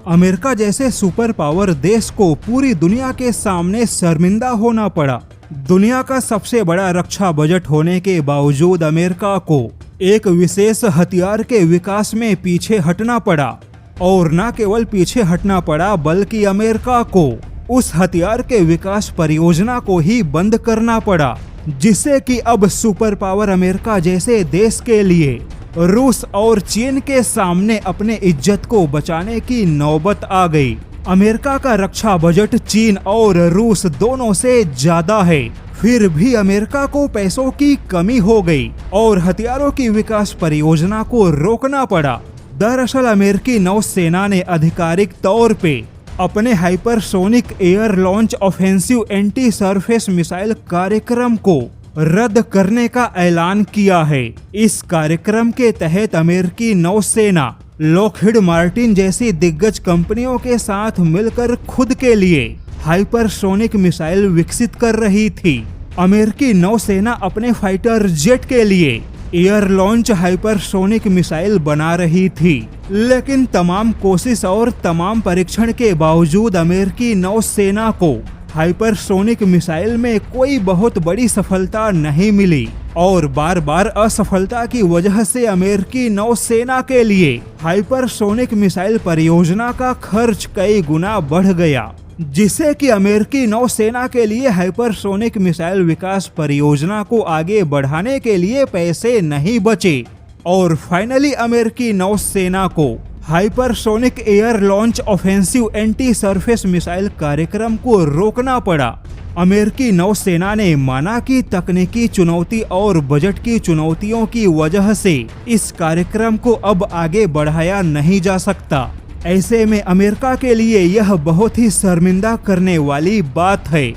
America जैसे super power देश को पूरी दुनिया के सामने शर्मिंदा होना पड़ा। दुनिया का सबसे बड़ा रक्षा बजट होने के बावजूद अमेरिका को एक विशेष हथियार के विकास में पीछे हटना पड़ा, और न केवल पीछे हटना पड़ा बल्कि अमेरिका को उस हथियार के विकास परियोजना को ही बंद करना पड़ा, जिससे कि अब सुपर पावर अमेरिका जैसे देश के लिए रूस और चीन के सामने अपने इज्जत को बचाने की नौबत आ गई। अमेरिका का रक्षा बजट चीन और रूस दोनों से ज्यादा है, फिर भी अमेरिका को पैसों की कमी हो गई और हथियारों की विकास परियोजना को रोकना पड़ा। दरअसल अमेरिकी नौसेना ने आधिकारिक तौर पे अपने hypersonic air launch offensive anti surface missile कार्यक्रम को रद्द करने का ऐलान किया है। इस कार्यक्रम के तहत अमेरिकी नौसेना लॉकहीड मार्टिन जैसी दिग्गज कंपनियों के साथ मिलकर खुद के लिए हाइपरसोनिक मिसाइल विकसित कर रही थी। अमेरिकी नौसेना अपने फाइटर जेट के लिए एयर लॉन्च हाइपरसोनिक मिसाइल बना रही थी, लेकिन तमाम कोशिश और तमाम परीक्षण के बावजूद अमेरिकी नौसेना को हाइपरसोनिक मिसाइल में कोई बहुत बड़ी सफलता नहीं मिली और बार बार असफलता की वजह से अमेरिकी नौसेना के लिए हाइपरसोनिक मिसाइल परियोजना का खर्च कई गुना बढ़ गया, जिससे कि अमेरिकी नौसेना के लिए हाइपरसोनिक मिसाइल विकास परियोजना को आगे बढ़ाने के लिए पैसे नहीं बचे और फाइनली अमेरिकी नौसेना को hypersonic air launch offensive anti surface missile कार्यक्रम को रोकना पड़ा। अमेरिकी नौसेना ने माना कि तकनीकी चुनौती और बजट की चुनौतियों की वजह से इस कार्यक्रम को अब आगे बढ़ाया नहीं जा सकता। ऐसे में अमेरिका के लिए यह बहुत ही शर्मिंदा करने वाली बात है,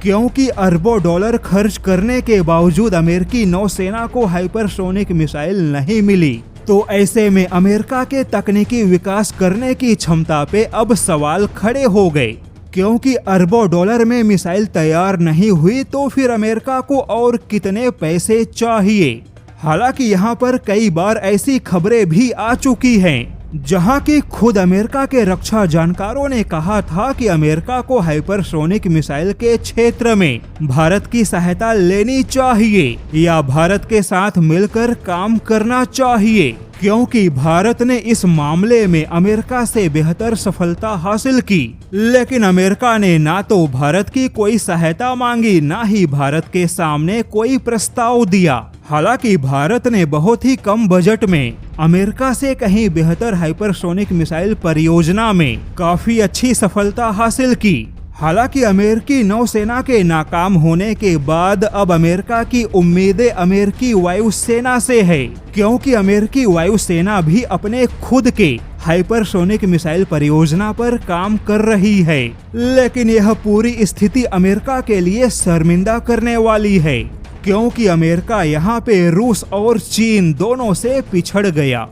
क्योंकि अरबों डॉलर खर्च करने के बावजूद अमेरिकी नौसेना को हाइपरसोनिक मिसाइल नहीं मिली। तो ऐसे में अमेरिका के तकनीकी विकास करने की क्षमता पे अब सवाल खड़े हो गए, क्योंकि अरबों डॉलर में मिसाइल तैयार नहीं हुई तो फिर अमेरिका को और कितने पैसे चाहिए। हालांकि यहाँ पर कई बार ऐसी खबरें भी आ चुकी हैं जहां की खुद अमेरिका के रक्षा जानकारों ने कहा था कि अमेरिका को हाइपरसोनिक मिसाइल के क्षेत्र में भारत की सहायता लेनी चाहिए या भारत के साथ मिलकर काम करना चाहिए, क्योंकि भारत ने इस मामले में अमेरिका से बेहतर सफलता हासिल की। लेकिन अमेरिका ने ना तो भारत की कोई सहायता मांगी, ना ही भारत के सामने कोई प्रस्ताव दिया। हालांकि भारत ने बहुत ही कम बजट में अमेरिका से कहीं बेहतर हाइपरसोनिक मिसाइल परियोजना में काफी अच्छी सफलता हासिल की। हालांकि अमेरिकी नौसेना के नाकाम होने के बाद अब अमेरिका की उम्मीदें अमेरिकी वायुसेना से है, क्योंकि अमेरिकी वायुसेना भी अपने खुद के हाइपरसोनिक मिसाइल परियोजना पर काम कर रही है। लेकिन यह पूरी स्थिति अमेरिका के लिए शर्मिंदा करने वाली है, क्योंकि अमेरिका यहाँ पे रूस और चीन दोनों से पिछड़ गया।